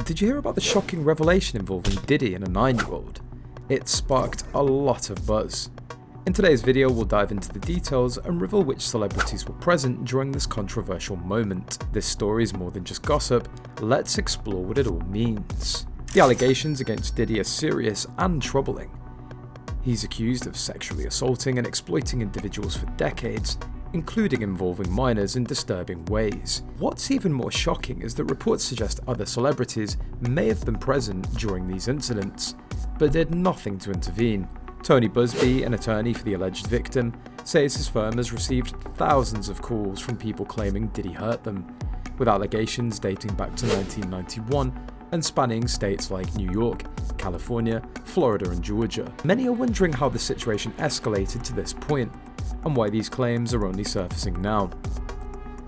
Did you hear about the shocking revelation involving Diddy and a 9-year-old? It sparked a lot of buzz. In today's video, we'll dive into the details and reveal which celebrities were present during this controversial moment. This story is more than just gossip, let's explore what it all means. The allegations against Diddy are serious and troubling. He's accused of sexually assaulting and exploiting individuals for decades, including involving minors in disturbing ways. What's even more shocking is that reports suggest other celebrities may have been present during these incidents, but did nothing to intervene. Tony Busby, an attorney for the alleged victim, says his firm has received thousands of calls from people claiming Diddy hurt them, with allegations dating back to 1991 and spanning states like New York, California, Florida and Georgia. Many are wondering how the situation escalated to this point, and why these claims are only surfacing now.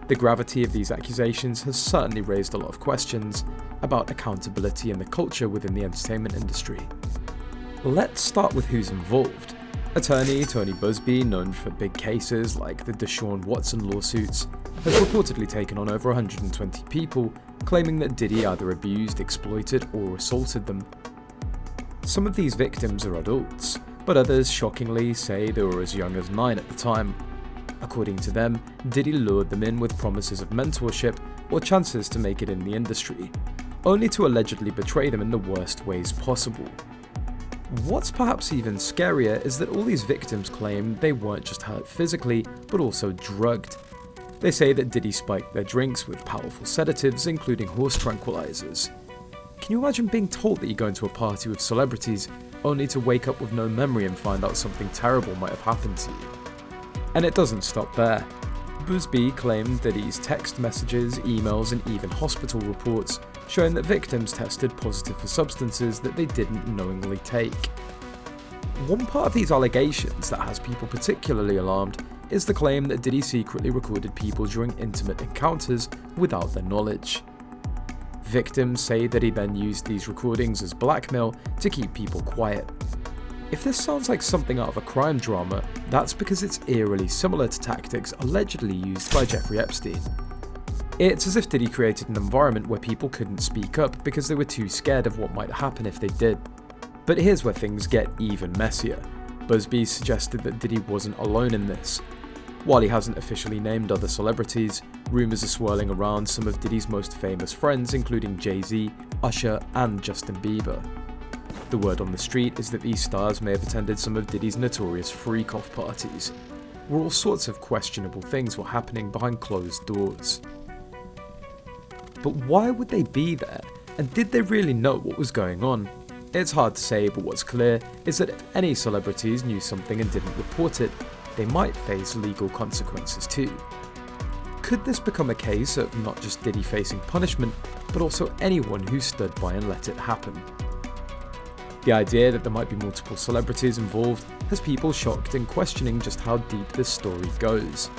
The gravity of these accusations has certainly raised a lot of questions about accountability and the culture within the entertainment industry. Let's start with who's involved. Attorney Tony Busby, known for big cases like the Deshaun Watson lawsuits, has reportedly taken on over 120 people, claiming that Diddy either abused, exploited, or assaulted them. Some of these victims are adults, but others shockingly say they were as young as 9 at the time. According to them, Diddy lured them in with promises of mentorship or chances to make it in the industry, only to allegedly betray them in the worst ways possible. What's perhaps even scarier is that all these victims claim they weren't just hurt physically, but also drugged. They say that Diddy spiked their drinks with powerful sedatives, including horse tranquilizers. Can you imagine being told that you go into a party with celebrities only to wake up with no memory and find out something terrible might have happened to you? And it doesn't stop there. Busby claimed that Diddy's text messages, emails and even hospital reports showing that victims tested positive for substances that they didn't knowingly take. One part of these allegations that has people particularly alarmed is the claim that Diddy secretly recorded people during intimate encounters without their knowledge. Victims say that he then used these recordings as blackmail to keep people quiet. If this sounds like something out of a crime drama, that's because it's eerily similar to tactics allegedly used by Jeffrey Epstein. It's as if Diddy created an environment where people couldn't speak up because they were too scared of what might happen if they did. But here's where things get even messier. Busby suggested that Diddy wasn't alone in this. While he hasn't officially named other celebrities, rumours are swirling around some of Diddy's most famous friends, including Jay-Z, Usher and Justin Bieber. The word on the street is that these stars may have attended some of Diddy's notorious freak-off parties, where all sorts of questionable things were happening behind closed doors. But why would they be there, and did they really know what was going on? It's hard to say, but what's clear is that if any celebrities knew something and didn't report it, they might face legal consequences too. Could this become a case of not just Diddy facing punishment, but also anyone who stood by and let it happen? The idea that there might be multiple celebrities involved has people shocked and questioning just how deep this story goes.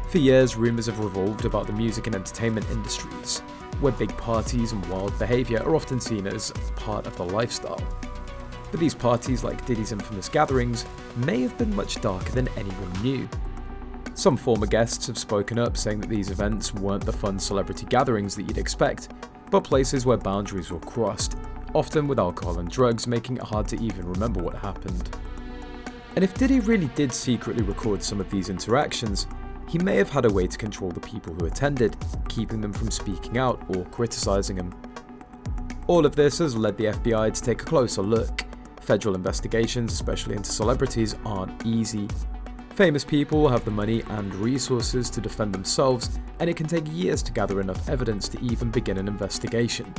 For years, rumours have revolved about the music and entertainment industries, where big parties and wild behaviour are often seen as part of the lifestyle. But these parties, like Diddy's infamous gatherings, may have been much darker than anyone knew. Some former guests have spoken up saying that these events weren't the fun celebrity gatherings that you'd expect, but places where boundaries were crossed, often with alcohol and drugs, making it hard to even remember what happened. And if Diddy really did secretly record some of these interactions, he may have had a way to control the people who attended, keeping them from speaking out or criticising him. All of this has led the FBI to take a closer look. Federal investigations, especially into celebrities, aren't easy. Famous people have the money and resources to defend themselves, and it can take years to gather enough evidence to even begin an investigation.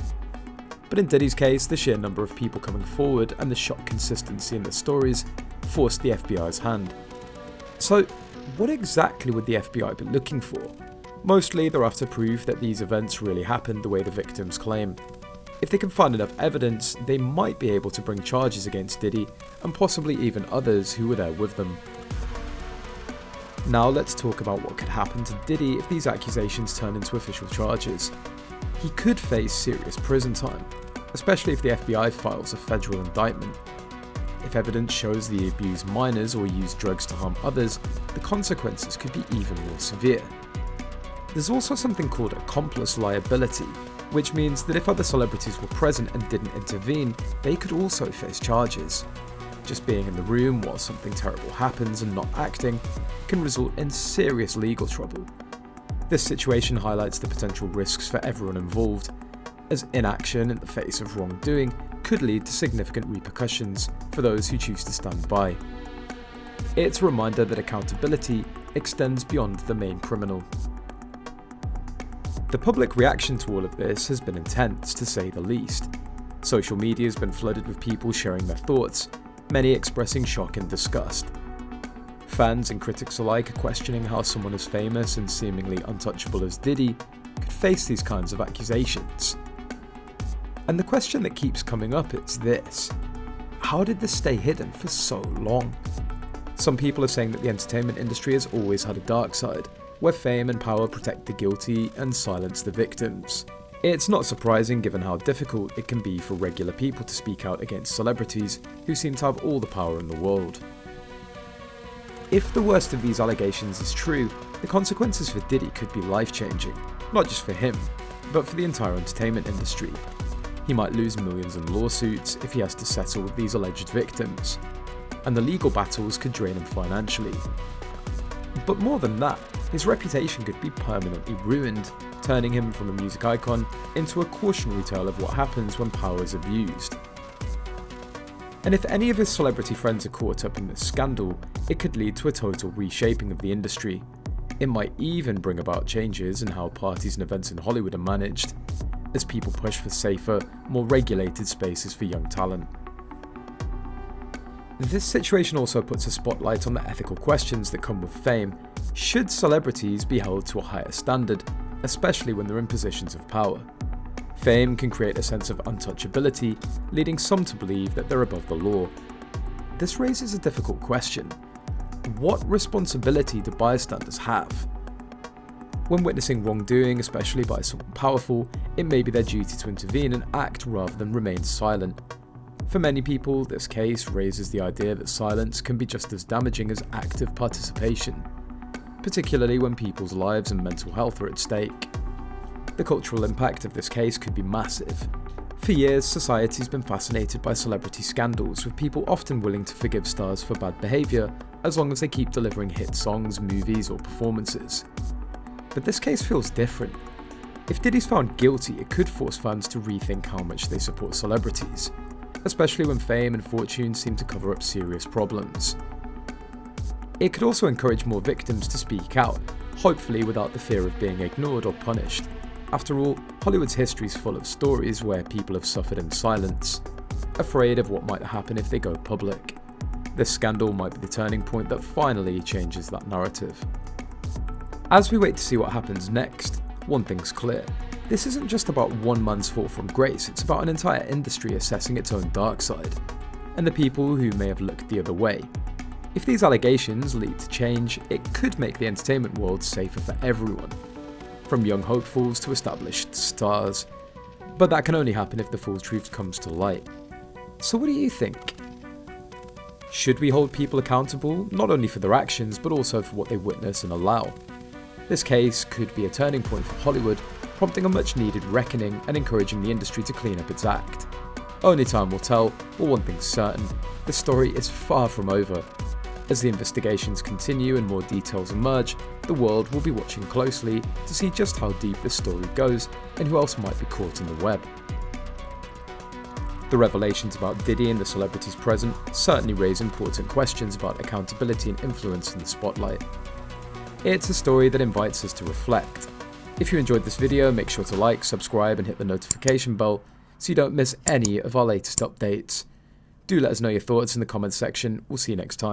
But in Diddy's case, the sheer number of people coming forward and the shock consistency in the stories forced the FBI's hand. So, what exactly would the FBI be looking for? Mostly they're after proof that these events really happened the way the victims claim. If they can find enough evidence, they might be able to bring charges against Diddy and possibly even others who were there with them. Now let's talk about what could happen to Diddy if these accusations turn into official charges. He could face serious prison time, especially if the FBI files a federal indictment. If evidence shows that he abused minors or used drugs to harm others, the consequences could be even more severe. There's also something called accomplice liability, which means that if other celebrities were present and didn't intervene, they could also face charges. Just being in the room while something terrible happens and not acting can result in serious legal trouble. This situation highlights the potential risks for everyone involved, as inaction in the face of wrongdoing could lead to significant repercussions for those who choose to stand by. It's a reminder that accountability extends beyond the main criminal. The public reaction to all of this has been intense, to say the least. Social media has been flooded with people sharing their thoughts, many expressing shock and disgust. Fans and critics alike are questioning how someone as famous and seemingly untouchable as Diddy could face these kinds of accusations. And the question that keeps coming up is this: how did this stay hidden for so long? Some people are saying that the entertainment industry has always had a dark side, where fame and power protect the guilty and silence the victims. It's not surprising given how difficult it can be for regular people to speak out against celebrities who seem to have all the power in the world. If the worst of these allegations is true, the consequences for Diddy could be life-changing, not just for him, but for the entire entertainment industry. He might lose millions in lawsuits if he has to settle with these alleged victims, and the legal battles could drain him financially. But more than that, his reputation could be permanently ruined, turning him from a music icon into a cautionary tale of what happens when power is abused. And if any of his celebrity friends are caught up in this scandal, it could lead to a total reshaping of the industry. It might even bring about changes in how parties and events in Hollywood are managed, as people push for safer, more regulated spaces for young talent. This situation also puts a spotlight on the ethical questions that come with fame. Should celebrities be held to a higher standard, especially when they're in positions of power? Fame can create a sense of untouchability, leading some to believe that they're above the law. This raises a difficult question. What responsibility do bystanders have? When witnessing wrongdoing, especially by someone powerful, it may be their duty to intervene and act rather than remain silent. For many people, this case raises the idea that silence can be just as damaging as active participation, particularly when people's lives and mental health are at stake. The cultural impact of this case could be massive. For years, society's been fascinated by celebrity scandals, with people often willing to forgive stars for bad behaviour as long as they keep delivering hit songs, movies, or performances. But this case feels different. If Diddy's found guilty, it could force fans to rethink how much they support celebrities, especially when fame and fortune seem to cover up serious problems. It could also encourage more victims to speak out, hopefully without the fear of being ignored or punished. After all, Hollywood's history is full of stories where people have suffered in silence, afraid of what might happen if they go public. This scandal might be the turning point that finally changes that narrative. As we wait to see what happens next, one thing's clear. This isn't just about one man's fall from grace, it's about an entire industry assessing its own dark side, and the people who may have looked the other way. If these allegations lead to change, it could make the entertainment world safer for everyone, from young hopefuls to established stars. But that can only happen if the full truth comes to light. So what do you think? Should we hold people accountable, not only for their actions, but also for what they witness and allow? This case could be a turning point for Hollywood, prompting a much needed reckoning and encouraging the industry to clean up its act. Only time will tell, but one thing's certain, the story is far from over. As the investigations continue and more details emerge, the world will be watching closely to see just how deep this story goes and who else might be caught in the web. The revelations about Diddy and the celebrities present certainly raise important questions about accountability and influence in the spotlight. It's a story that invites us to reflect. If you enjoyed this video, make sure to like, subscribe and hit the notification bell so you don't miss any of our latest updates. Do let us know your thoughts in the comments section. We'll see you next time.